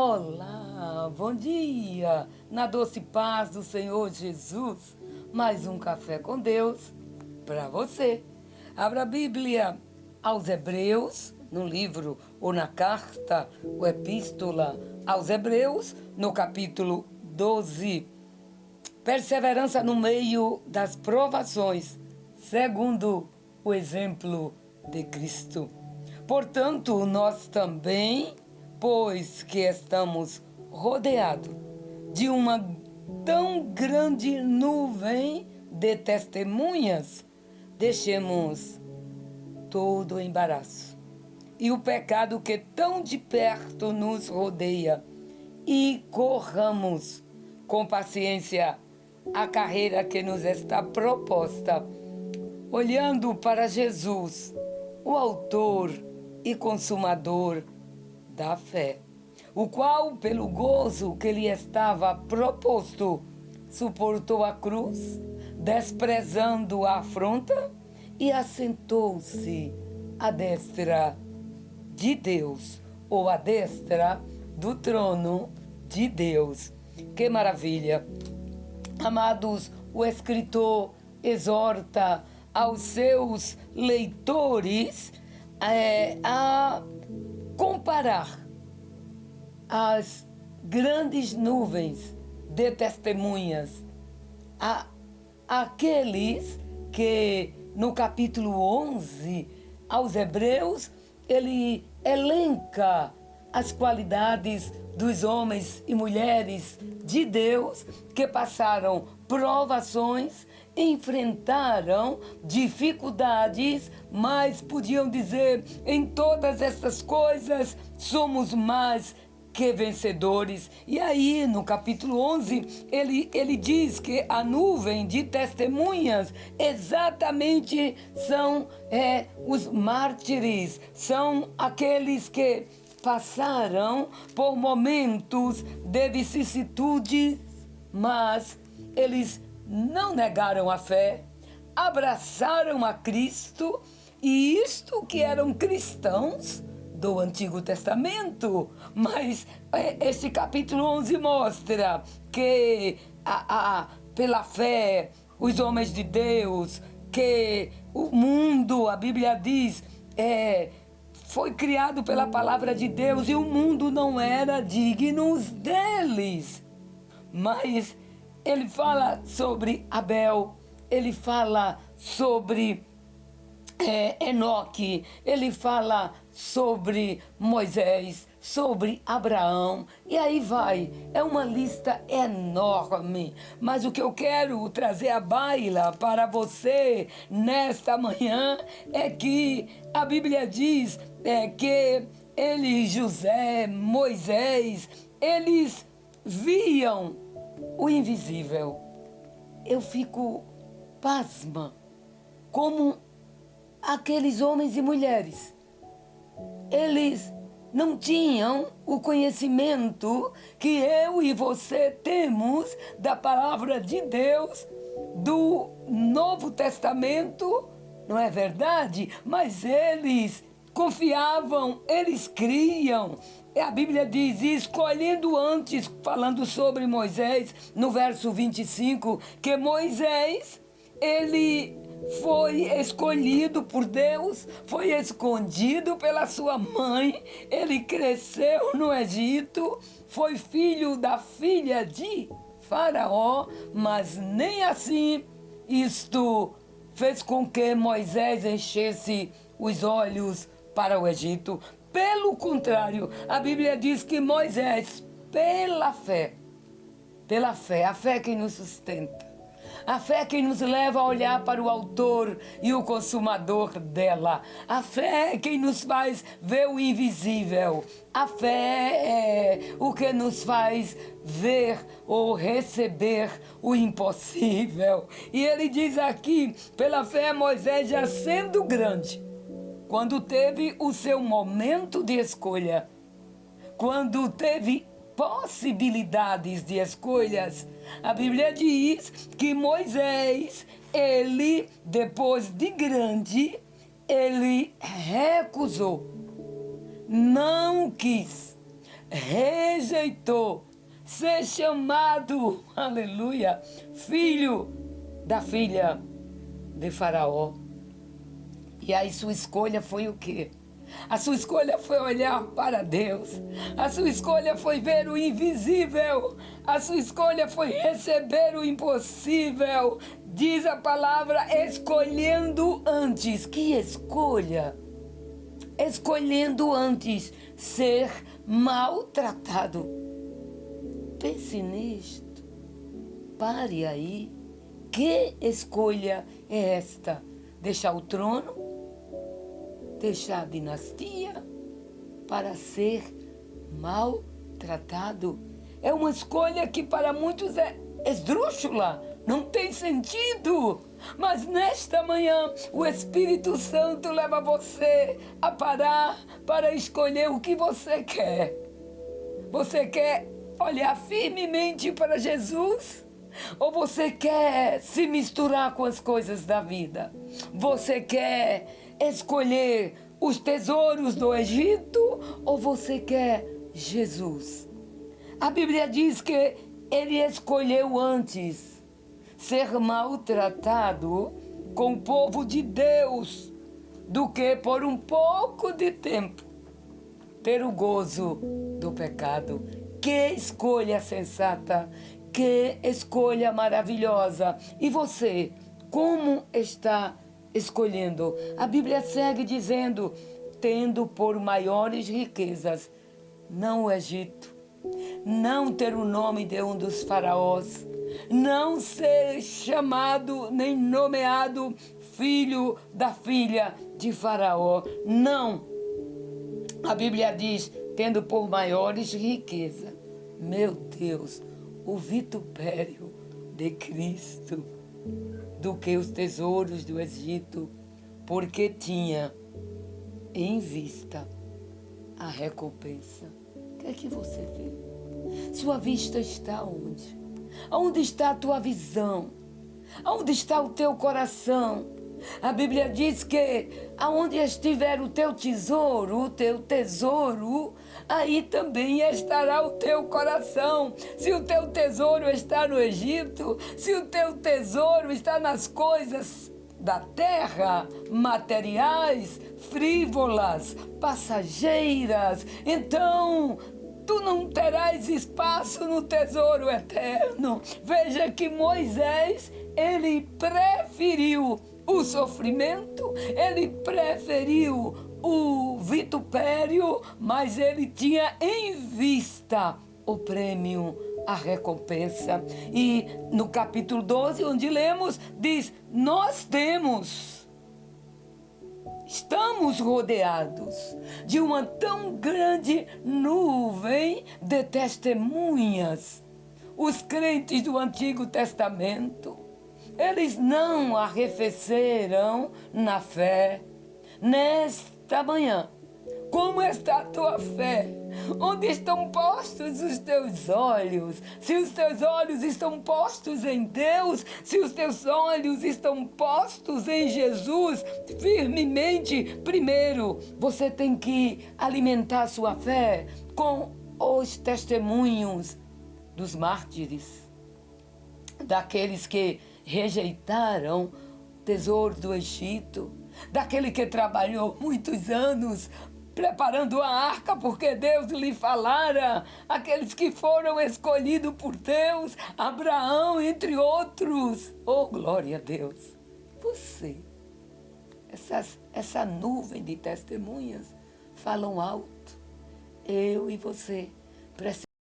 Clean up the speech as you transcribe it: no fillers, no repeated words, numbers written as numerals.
Olá, bom dia! Na doce paz do Senhor Jesus, mais um café com Deus para você. Abra a Bíblia aos Hebreus, no livro ou na carta, ou epístola aos Hebreus, no capítulo 12. Perseverança no meio das provações, segundo o exemplo de Cristo. Portanto, nós também, pois que estamos rodeados de uma tão grande nuvem de testemunhas, deixemos todo o embaraço e o pecado que tão de perto nos rodeia e corramos com paciência a carreira que nos está proposta, olhando para Jesus, o autor e consumador da fé, o qual, pelo gozo que lhe estava proposto, suportou a cruz, desprezando a afronta, e assentou-se à destra de Deus, ou à destra do trono de Deus. Que maravilha! Amados, o escritor exorta aos seus leitores a comparar as grandes nuvens de testemunhas àqueles que no capítulo 11 aos Hebreus ele elenca as qualidades dos homens e mulheres de Deus que passaram provações, enfrentaram dificuldades, mas podiam dizer: em todas estas coisas somos mais que vencedores. E aí no capítulo 11 ele diz que a nuvem de testemunhas exatamente são os mártires, são aqueles que passaram por momentos de vicissitude, mas eles não negaram a fé, abraçaram a Cristo, e isto que eram cristãos do Antigo Testamento. Mas este capítulo 11 mostra que pela fé, os homens de Deus, que o mundo, a Bíblia diz, foi criado pela palavra de Deus e o mundo não era digno deles. Mas ele fala sobre Abel, ele fala sobre Enoque, ele fala sobre Moisés, sobre Abraão, e aí vai, é uma lista enorme. Mas o que eu quero trazer à baila para você nesta manhã é que a Bíblia diz que ele, José, Moisés, eles viam o invisível. Eu fico pasma como aqueles homens e mulheres, eles não tinham o conhecimento que eu e você temos da palavra de Deus, do Novo Testamento, não é verdade? Mas eles confiavam, eles criam. A Bíblia diz, escolhendo antes, falando sobre Moisés, no verso 25, que Moisés, ele foi escolhido por Deus, foi escondido pela sua mãe, ele cresceu no Egito, foi filho da filha de Faraó, mas nem assim isto fez com que Moisés enchesse os olhos para o Egito. Pelo contrário, a Bíblia diz que Moisés, pela fé, a fé que nos sustenta, a fé que nos leva a olhar para o autor e o consumador dela. A fé é quem nos faz ver o invisível. A fé é o que nos faz ver ou receber o impossível. E ele diz aqui, pela fé Moisés, já sendo grande, quando teve o seu momento de escolha, quando teve possibilidades de escolhas, a Bíblia diz que Moisés, ele, depois de grande, ele recusou, não quis, rejeitou ser chamado, aleluia, filho da filha de Faraó. E aí sua escolha foi o quê? A sua escolha foi olhar para Deus. A sua escolha foi ver o invisível. A sua escolha foi receber o impossível. Diz a palavra, escolhendo antes. Que escolha? Escolhendo antes ser maltratado. Pense nisto. Pare aí. Que escolha é esta? Deixar o trono? Deixar a dinastia para ser maltratado? É uma escolha que para muitos é esdrúxula, não tem sentido. Mas nesta manhã o Espírito Santo leva você a parar para escolher o que você quer. Você quer olhar firmemente para Jesus? Ou você quer se misturar com as coisas da vida? Você quer escolher os tesouros do Egito ou você quer Jesus? A Bíblia diz que ele escolheu antes ser maltratado com o povo de Deus do que por um pouco de tempo ter o gozo do pecado. Que escolha sensata! Que escolha maravilhosa! E você, como está escolhendo? A Bíblia segue dizendo, tendo por maiores riquezas, não o Egito, não ter o nome de um dos faraós, não ser chamado nem nomeado filho da filha de Faraó. Não! A Bíblia diz, tendo por maiores riquezas, meu Deus, o vitupério de Cristo, do que os tesouros do Egito, porque tinha em vista a recompensa. O que é que você vê? Sua vista está onde? Onde está a tua visão? Onde está o teu coração? A Bíblia diz que aonde estiver o teu tesouro, aí também estará o teu coração. Se o teu tesouro está no Egito, se o teu tesouro está nas coisas da terra, materiais, frívolas, passageiras, então tu não terás espaço no tesouro eterno. Veja que Moisés, ele preferiu o sofrimento, ele preferiu o vitupério, mas ele tinha em vista o prêmio, a recompensa. E no capítulo 12, onde lemos, diz, estamos rodeados de uma tão grande nuvem de testemunhas. Os crentes do Antigo Testamento, eles não arrefeceram na fé. Nesta manhã, como está a tua fé? Onde estão postos os teus olhos? Se os teus olhos estão postos em Deus, se os teus olhos estão postos em Jesus, firmemente, primeiro, você tem que alimentar a sua fé com os testemunhos dos mártires, daqueles que rejeitaram o tesouro do Egito, daquele que trabalhou muitos anos preparando a arca porque Deus lhe falara, aqueles que foram escolhidos por Deus, Abraão, entre outros. Oh, glória a Deus! Você, essa nuvem de testemunhas falam alto. Eu e você precisamos